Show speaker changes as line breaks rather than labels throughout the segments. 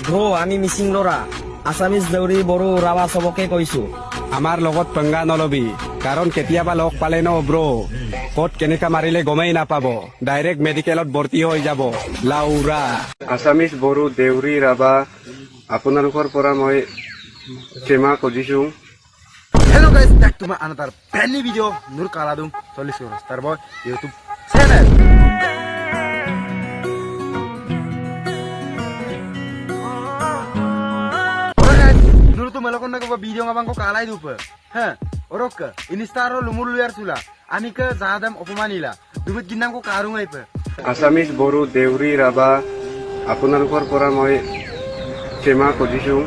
Bro আমি মিচিং ল'ৰা Assamese Deori Bodo Rabha চবকে কৈছো
আমাৰ লগত পঙ্গা নলবি কাৰণ কেতিয়াবা লগ পালে ন ব্ৰ ক'ত কেনেকা মাৰিলে গমেই নাপাব ডাইৰেক্ট মেডিকেলত ভৰ্তি হৈ যাব লাউৰা আছামিজ বড়ো দেউৰী ৰাভা আপোনালোকৰ পৰা মই ক্ষমা খুজিছো
Hello guys, back to my another brand new video. Nur Kaladum, Solisur, Starboy, YouTube channel. Oke guys, Nur tuh melakukan nak video ngabang ko kalay dupa. Hah, orok ke? Ini staro lumur luar sula. Ani ke zahadam opomanila. Dumit ginam ko karung ay pa.
Assamese Bodo Deori Rabha আপোনালোকৰ পৰা মই ক্ষমা খুজিছো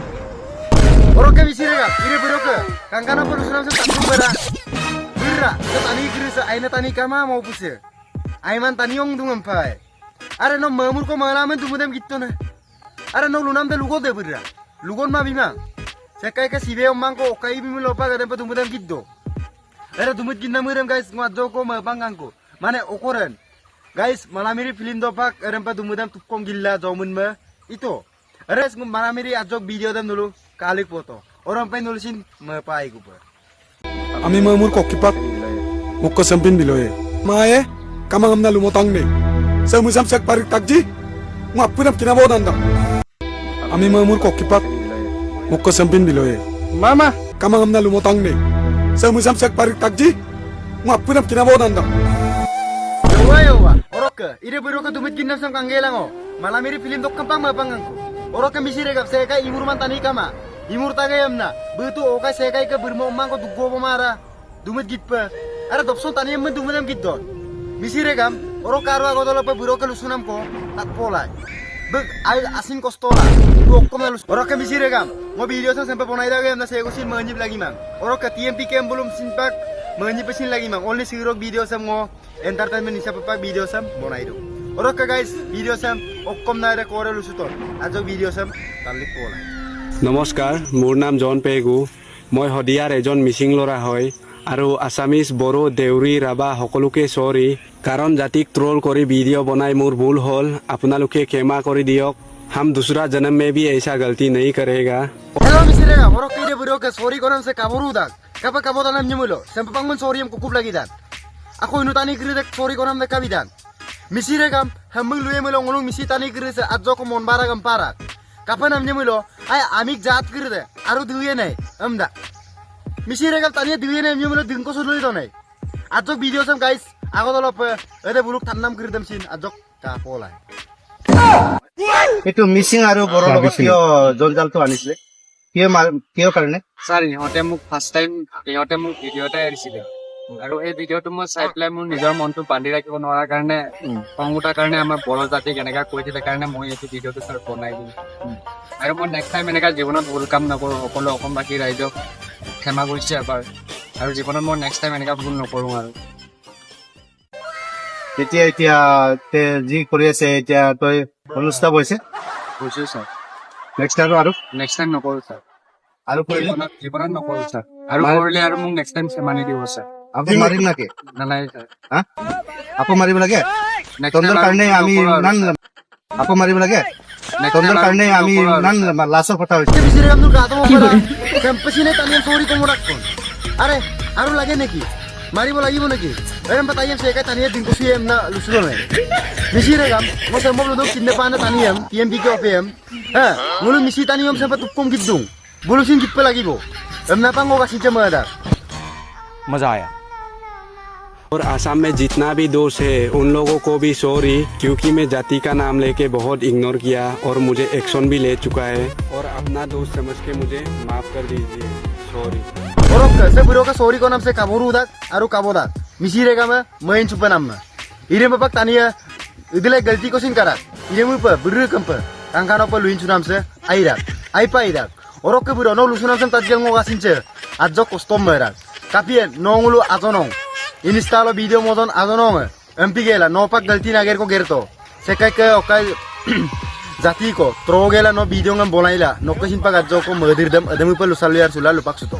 Orok ke bisirega, ire beroke. Kangkana perlu senam setak bera. Bera, tani kiri aina tani kama mau puse. Aiman tani ong dungam pai. Are no mamur ko malaman dumudam gitu na. Are no lunam de lugo de bera. Lugon ma bima. Sekai ke sibe omang ko okai bimu lopa ga dempa dumudam gitu. Are dumut ginna muram guys ngwadjo ko mabang ko. Mane okoren. Guys, malamiri film dopak rempa dumudam tupkong gilla jomun ma. Itu. Are malamiri ajok video dam dulu. Kalik foto. Orang pengen nulisin mepai gue.
আমি মামুর ককিপাক মুখ সম্পিন বিলয়ে মায়ে কামাং আমনা লুমতাং নে সামুসাম সাক পারিক তাকজি মাপুনাম কিনাবো দান্দা আমি মামুর ককিপাক মুখ সম্পিন বিলয়ে
Mama,
কামাং আমনা লুমতাং নে সামুসাম সাক Parikh তাকজি মাপুনাম কিনাবো দান্দা
yawa. Orok ke? Ide bero ke dumit ginam sam kanggelang o. Malamiri film dok kampang mapang angko. Orok ke misire gap saya kai imur man tani kama. Imur tagayam na. Betu okai saya kai ke bermo mang ko duggo pamara. Dumit gitpa. Ara dopson tani em dumudam gitdo. Misire gam orok karo ago dolo pe bero ke lusunam ko tak polai. Beg ay asin kostola. Dok ko melus. Orok ke misire gam. Mo video sam sampai ponai dagam na saya kusin menjib lagi mang. Orok ke TMP kem belum sinpak menjib pesin lagi mang. Only sirok video sam ngo entertainment isa pa video sam bonai do. Orok ke guys video sam okkom na re kore lusuton. Ajo video sam talik polai.
নমস্কাৰ মোৰ নাম জন পেগু মই হদিয়াৰ এজন মিচিং ল'ৰা হয় আৰু Assamese Bodo Deori Rabha সকলোকে চৰি কাৰণ জাতিক ট্ৰল কৰি ভিডিঅ' বনাই মোৰ ভুল হ'ল আপোনালোকে ক্ষমা কৰি দিয়ক हम दूसरा जन्म में भी ऐसा गलती नहीं करेगा
Hello misire gam orok ke ide bero ke sorry koram se kaboru dak. Kapa kabotan nam nyemulo. Sampai pangun sorry am kukup lagi dan. Aku inu tani kiri dek sorry koram dek kabidan. Misire gam hamung luye melo ngolong misi tani kiri se ajo ko mon bara gam parak. Kapan namanya milo? Ay amik jahat kiri deh. Aru duye nai, amda. Misire gam tani duye nai milo dingko sudah itu nai. Ajok video sam guys. Aku tolo pe. Ada buluk tanam kiri dem sin. Ajok kapolai.
এইটো মিচিং আৰু বড়ো লগত কিয় জঞ্জালটো আনিছিলে কিয় কাৰণে
sir ইহঁতে মোক first time ইহঁতে মোক ভিডিঅ' এটা এৰিছিলে আৰু এই ভিডিঅ'টো মই চাই পেলাই মোৰ নিজৰ মনটো বান্ধি ৰাখিব নোৱাৰাৰ কাৰণে খং উঠাৰ কাৰণে আমাৰ বড়ো জাতিক এনেকা কৈ দিলে কাৰণে মই এইটো ভিডিঅ'টো ছাৰ বনাই দিলোঁ আৰু মই নেক্সট টাইম এনেকা জীৱনত ভুল কাম নকৰোঁ সকলো অসমবাসী ৰাইজক ক্ষমা কৰিছে এবাৰ আৰু জীৱনত মই নেক্সট টাইম এনেকা ভুল নকৰোঁ আৰু
এতিয়া তে যি কৰি আছে এতিয়া তই অনুষ্ঠা হৈছে
কৈছোঁ ছাৰ
নেক্সট আৰু
নেক্সট টাইম নকৰোঁ ছাৰ
আৰু কৰিলে
জীৱনত নকৰোঁ ছাৰ আৰু কৰিলে আৰু মোক নেক্সট টাইম মানি দিব ছাৰ
আকৌ মাৰিম নাকি
নালাগে ছাৰ
হা আকৌ মাৰিব লাগে
নেক্সট
তন্দৰ কাৰণে আমি নান আকৌ মাৰিব লাগে তন্দৰ কাৰণে আমি নান লাছৰ কথা হৈছে
Misire gam dulu atau mau apa? Sampai sini tani sorry kamu rakon. Are, aru lagi neki. Mari mau lagi mau neki. Orang petayam saya kayak tani dingko sih na lusuran nih. Misire gam, mau sama belum tuh kinde pana tani TMP ke OPM. Mulu misi tani sampai tupkom gitu. Bulusin gitu lagi bo. Kenapa nggak kasih cuma ada?
মজা আয়া
और आसाम में जितना भी दोस्त है उन लोगों को भी सॉरी क्योंकि मैं जाति का नाम लेके बहुत इग्नोर किया और मुझे एक्शन भी ले चुका है और अपना दोस्त समझ के मुझे माफ कर दीजिए sorry
Orok ke, saya bero ke sorry konam saya kaboru dak, aru kabodak. Misire gam main cupa nama. Ire bapak tani ya, idile galti ko sin karat. Ire mu pa buru kampa. Kangkano pa luin sunam se airak. Ai pa airak. Orok ke bero no lusunam sem tajang ngo gasin ce. Ajok kostom merak. Kapien nongulu azonong. Ini stalo video modon azonong. MP gela no pak galti nager ko gerto. Sekai ke okai jati ko tro gela no video ngam bonaila. No kesin pak ajok ko madirdam adamu pa lusalyar sula lupak suto.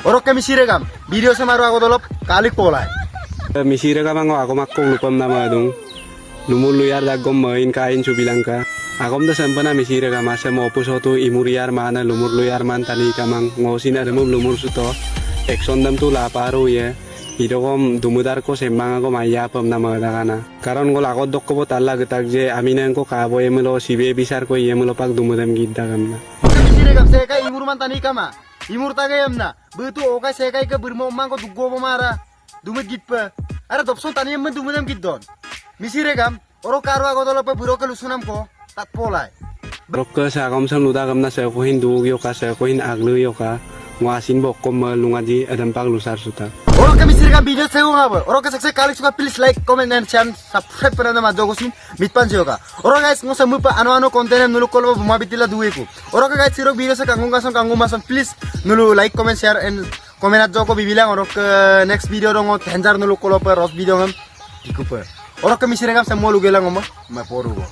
Orok ke misire gam video sama aru aku dolop kalik polai.
misira ka mga ako makong lupam na madung lumuluyar dagom main kain subilang ka Akom da sempena misire kama se mo puso tu imuriar mana lumur luyar man tani kamang ngosin ada mum lumur suto ekson dam tu la paru ye idokom dumudar ko sembang ako maya pam na mga kana karon ko lakot dok ko tala getag je aminen ko kabo yemulo sibe bisar ko yemulo pag dumudam gidda kamna
misire gap se kai imur man tani kama imur taga yamna betu okai se kai ke bermo mang ko duggo mara dumut gitpa ara dopson tani yam dumudam giddon misire gam oro karwa ko dolo pe buro ke lusunam ko tak polai
Rokke sa akom sang luda kamna sa ko hin dug yo ka sa ko hin aglu yo ka ngasin bok ko lungaji adam pag lusar suta
Oro ka misir ka video sa yung haba. Oro ka saksa kalik suka please like, comment and share, subscribe pa na madogosin mitpan siyo ka. Oro guys, kung sa mo pa ano-ano content nulu ko lo bumabitila duwe ko. Oro ka guys, sirog video sa kangungason please nulu like, comment, share and comment at ko bibilang oro ka next video dong tenjar nulu ko lo pa ros video ngam ikupa. Oro ka misir ka sa mo lugelang mo maporo ko.